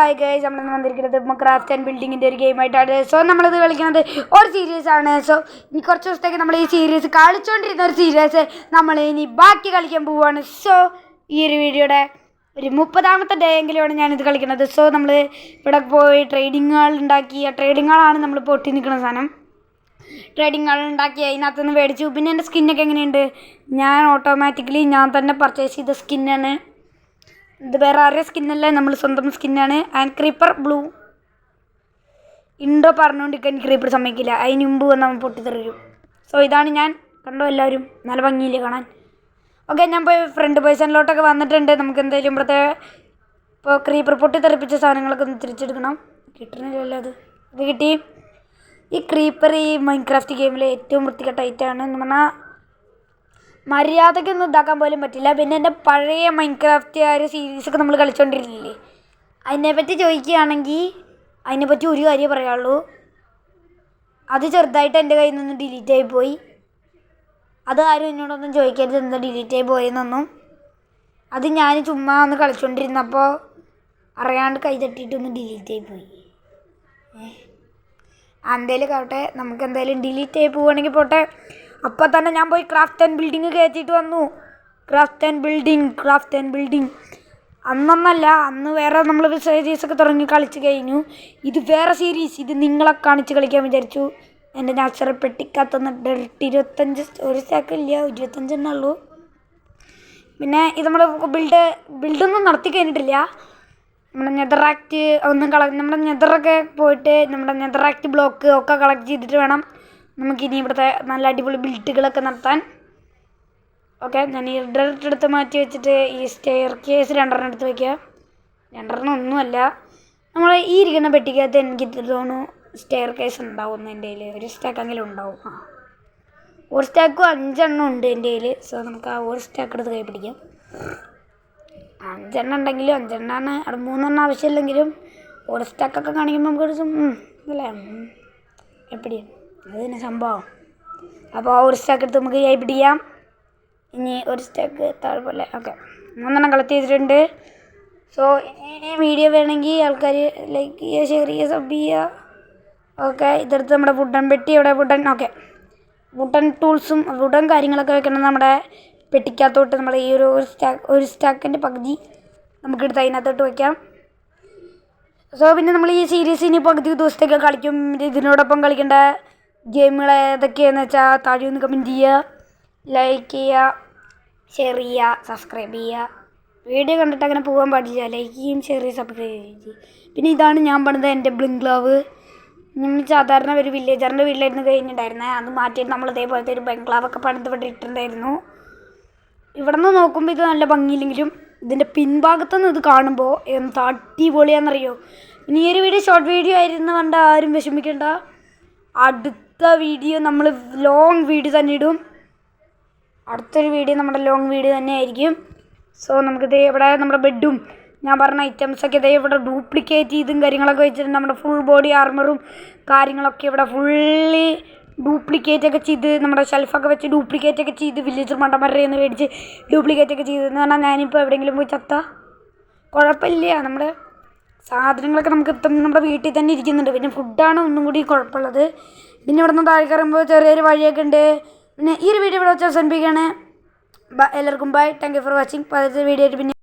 Hi guys, നമ്മൾ വന്നിരിക്കുന്നത് craft and ബിൽഡിങ്ങിൻ്റെ ഒരു ഗെയിമായിട്ടാണ്. സോ നമ്മളിത് കളിക്കുന്നത് ഒരു സീരീസാണ്. സോ ഇനി കുറച്ച് ദിവസത്തേക്ക് നമ്മൾ ഈ സീരീസ് കളിച്ചുകൊണ്ടിരുന്ന ഒരു സീരീസ് നമ്മൾ ഇനി ബാക്കി കളിക്കാൻ പോവുകയാണ്. സോ ഈ ഒരു വീഡിയോയുടെ ഒരു 30ാമത്തെ ഡേ എങ്കിലുമാണ് ഞാനിത് കളിക്കുന്നത്. സോ നമ്മൾ ഇവിടെ പോയി ട്രേഡിംഗ് ഹാൾ ഉണ്ടാക്കി. ആ ട്രേഡിംഗ് ഹാളാണ് നമ്മൾ പൊട്ടി നിൽക്കുന്ന സാധനം. ട്രേഡിംഗ് ഹാൾ ഉണ്ടാക്കി അതിനകത്തുനിന്ന് മേടിച്ചു. പിന്നെ എൻ്റെ സ്കിന്നൊക്കെ എങ്ങനെയുണ്ട്? ഞാൻ ഓട്ടോമാറ്റിക്കലി ഞാൻ തന്നെ പർച്ചേസ് ചെയ്ത സ്കിന്നാണ്. ഇത് വേറെ ആരുടെ സ്കിന്നല്ല, നമ്മൾ സ്വന്തം സ്കിന്നാണ്. ആൻഡ് ക്രീപ്പർ ബ്ലൂ ഇൻഡോ പറഞ്ഞുകൊണ്ടിരിക്കാൻ ക്രീപ്പർ സമ്മതിക്കില്ല. അതിന് മുമ്പ് വന്ന് നമ്മൾ പൊട്ടിത്തെറിയും. സോ ഇതാണ് ഞാൻ. കണ്ടോ എല്ലാവരും? നല്ല ഭംഗിയില്ലേ കാണാൻ? ഓക്കെ, ഞാൻ പോയി ഫ്രണ്ട് പേഴ്സണിലോട്ടൊക്കെ വന്നിട്ടുണ്ട്. നമുക്ക് എന്തായാലും ഇവിടുത്തെ ഇപ്പോൾ ക്രീപ്പർ പൊട്ടിത്തെറിപ്പിച്ച സാധനങ്ങളൊക്കെ ഒന്ന് തിരിച്ചെടുക്കണം. കിട്ടണില്ലല്ലോ ഇത് കിട്ടി. ഈ ക്രീപ്പർ ഈ മൈൻക്രാഫ്റ്റ് ഗെയിമിലെ ഏറ്റവും വൃത്തികെട്ട ഐറ്റമാണ്. എന്ന് പറഞ്ഞാൽ മര്യാദയ്ക്കൊന്നും ഇതാക്കാൻ പോലും പറ്റില്ല. പിന്നെ എൻ്റെ പഴയ മൈൻക്രാഫ്റ്റ് ആ ഒരു സീരീസൊക്കെ നമ്മൾ കളിച്ചുകൊണ്ടിരുന്നില്ലേ, അതിനെപ്പറ്റി ചോദിക്കുകയാണെങ്കിൽ അതിനെപ്പറ്റി ഒരു കാര്യം പറയാനുള്ളൂ. അത് ചെറുതായിട്ട് എൻ്റെ കയ്യിൽ നിന്ന് ഡിലീറ്റ് ആയിപ്പോയി. അത് ആരും എന്നോടൊന്നും ചോദിക്കരുത് എന്താ ഡിലീറ്റ് ആയി പോയെന്നൊന്നും. അത് ഞാൻ ചുമ്മാ ഒന്ന് കളിച്ചുകൊണ്ടിരുന്നപ്പോൾ അറിയാണ്ട് കൈ തട്ടിയിട്ടൊന്ന് ഡിലീറ്റ് ആയിപ്പോയി. എന്തേലും ആവട്ടെ, നമുക്ക് എന്തായാലും ഡിലീറ്റ് ആയി പോവുകയാണെങ്കിൽ പോട്ടെ. അപ്പോൾ തന്നെ ഞാൻ പോയി ക്രാഫ്റ്റ് ആൻഡ് ബിൽഡിങ് കയറ്റിയിട്ട് വന്നു. ക്രാഫ്റ്റ് ആൻഡ് ബിൽഡിങ് അന്നൊന്നല്ല, അന്ന് വേറെ നമ്മൾ സീരീസൊക്കെ തുടങ്ങി കളിച്ച് കഴിഞ്ഞു. ഇത് വേറെ സീരീസ്. ഇത് നിങ്ങളെ കാണിച്ച് കളിക്കാൻ വിചാരിച്ചു. എൻ്റെ നാച്ചുറൽ പെട്ടിക്കകത്തുനിന്ന് 25 ഒരു സ്റ്റാക്കില്ല, 25 ഉള്ളൂ. പിന്നെ ഇത് നമ്മൾ ബിൽഡൊന്നും നടത്തി കഴിഞ്ഞിട്ടില്ല. നമ്മുടെ നെതറാക്റ്റ് നമ്മുടെ നെതറൊക്കെ പോയിട്ട് നമ്മുടെ നെതറാക്റ്റ് ബ്ലോക്ക് ഒക്കെ കളക്ട് ചെയ്തിട്ട് വേണം നമുക്കിനി ഇവിടുത്തെ നല്ല അടിപൊളി ബിൽഡുകളൊക്കെ നടത്താൻ. ഓക്കെ, ഞാൻ ഈ എടുത്ത് മാറ്റി വെച്ചിട്ട് ഈ സ്റ്റെയർ കേസ് 2 എടുത്ത് വയ്ക്കുക. 2 ഒന്നുമല്ല, നമ്മൾ ഈ ഇരിക്കുന്ന പെട്ടിക്കകത്ത് എനിക്ക് തോന്നുന്നു സ്റ്റെയർ കേസ് ഉണ്ടാവും. എൻ്റെ കയ്യിൽ ഒരു സ്റ്റാക്കെങ്കിലും ഉണ്ടാവും. ഒരു സ്റ്റാക്കും 5 ഉണ്ട് എൻ്റെ കയ്യിൽ. സോ നമുക്ക് ആ ഒരു സ്റ്റാക്ക് എടുത്ത് കൈ പിടിക്കാം. 5 ഉണ്ടെങ്കിലും 5 അവിടെ 3 ആവശ്യമില്ലെങ്കിലും ഒരു സ്റ്റാക്കൊക്കെ കാണിക്കുമ്പോൾ നമുക്കൊരു അല്ലേ എപ്പിടി അത് തന്നെ സംഭവം. അപ്പോൾ ഒരു സ്റ്റാക്ക് എടുത്ത് നമുക്ക് കൈ പിടിക്കാം. ഇനി ഒരു സ്റ്റാക്ക് താഴെ പോലെ. ഓക്കെ, 3 കളക്ട് ചെയ്തിട്ടുണ്ട്. സോ ഇനി വീഡിയോ വേണമെങ്കിൽ ആൾക്കാർ ലൈക്ക് ചെയ്യുക, ഷെയർ ചെയ്യുക, സബ് ചെയ്യുക. ഓക്കെ, ഇതെടുത്ത് നമ്മുടെ വുഡൻ പെട്ടി. ഇവിടെ ഓക്കെ, വുഡൻ ടൂൾസും വുഡൻ കാര്യങ്ങളൊക്കെ വെക്കണം നമ്മുടെ പെട്ടിക്കകത്തോട്ട്. നമ്മൾ ഈ ഒരു സ്റ്റാക്കിൻ്റെ പകുതി നമുക്കെടുത്ത് അതിനകത്തോട്ട് വയ്ക്കാം. സോ പിന്നെ നമ്മൾ ഈ സീരീസ് ഇനി പകുതി ദിവസത്തേക്ക് കളിക്കും. ഇതിനോടൊപ്പം കളിക്കേണ്ട ഗെയിമുകൾ ഏതൊക്കെയാണെന്ന് വെച്ചാൽ താഴെ ഒന്ന് കമൻറ്റ് ചെയ്യുക, ലൈക്ക് ചെയ്യുക, ഷെയർ ചെയ്യുക, സബ്സ്ക്രൈബ് ചെയ്യുക. വീഡിയോ കണ്ടിട്ട് അങ്ങനെ പോകാൻ പാടില്ല. ലൈക്ക് ചെയ്യും, ഷെയർ ചെയ്യും, സബ്സ്ക്രൈബ് ചെയ്യും. പിന്നെ ഇതാണ് ഞാൻ പണിത് എൻ്റെ ബംഗ്ലാവ്. നമ്മൾ സാധാരണ ഒരു വില്ലേജറിൻ്റെ വീട്ടിലായിരുന്നു കഴിഞ്ഞിട്ടുണ്ടായിരുന്നത്. അത് മാറ്റിയിട്ട് നമ്മൾ ഇതേപോലത്തെ ഒരു ബംഗ്ലാവൊക്കെ പണിത് ഇവിടെ ഇട്ടിട്ടുണ്ടായിരുന്നു. ഇവിടെ നിന്ന് നോക്കുമ്പോൾ ഇത് നല്ല ഭംഗിയില്ലെങ്കിലും ഇതിൻ്റെ പിൻഭാഗത്തുനിന്ന് ഇത് കാണുമ്പോൾ എന്താ അടിപൊളിയാണെന്നറിയോ. ഇനി ഈ ഒരു വീഡിയോ ഷോർട്ട് വീഡിയോ ആയിരുന്നു കണ്ട ആരും വിഷമിക്കേണ്ട. അടുത്ത വീഡിയോ നമ്മൾ ലോങ് വീഡിയോ തന്നെ ഇടും. അടുത്തൊരു വീഡിയോ നമ്മുടെ ലോങ് വീഡിയോ തന്നെ ആയിരിക്കും. സോ നമുക്കിത് ഇവിടെ നമ്മുടെ ബെഡും ഞാൻ പറഞ്ഞ ഐറ്റംസൊക്കെ ഇതേ ഇവിടെ ഡ്യൂപ്ലിക്കേറ്റ് ചെയ്തും കാര്യങ്ങളൊക്കെ വെച്ചിട്ട് നമ്മുടെ ഫുൾ ബോഡി ആർമറും കാര്യങ്ങളൊക്കെ ഇവിടെ ഫുള്ളി ഡ്യൂപ്ലിക്കേറ്റൊക്കെ ചെയ്ത് നമ്മുടെ ഷെൽഫൊക്കെ വെച്ച് ഡ്യൂപ്ലിക്കേറ്റൊക്കെ ചെയ്ത് വില്ലേജർ മണ്ടന്മാരുടെ നിന്ന് മേടിച്ച് ഡ്യൂപ്ലിക്കേറ്റൊക്കെ ചെയ്തെന്ന് പറഞ്ഞാൽ ഞാനിപ്പോൾ എവിടെയെങ്കിലും പോയി ചത്താൽ കുഴപ്പമില്ല. നമ്മുടെ സാധനങ്ങളൊക്കെ നമുക്ക് നമ്മുടെ വീട്ടിൽ തന്നെ ഇരിക്കുന്നുണ്ട്. പിന്നെ ഫുഡാണ് ഒന്നും കൂടി കുഴപ്പമുള്ളത്. പിന്നെ ഇവിടെ നിന്ന് താഴെ കയറുമ്പോൾ ചെറിയൊരു വഴിയൊക്കെ ഉണ്ട്. പിന്നെ ഈ ഒരു വീഡിയോ ഇവിടെ വെച്ച് അവസാനിപ്പിക്കുകയാണ്. എല്ലാവർക്കും bye. Thank you for watching. 10 video ആയിട്ട് പിന്നെ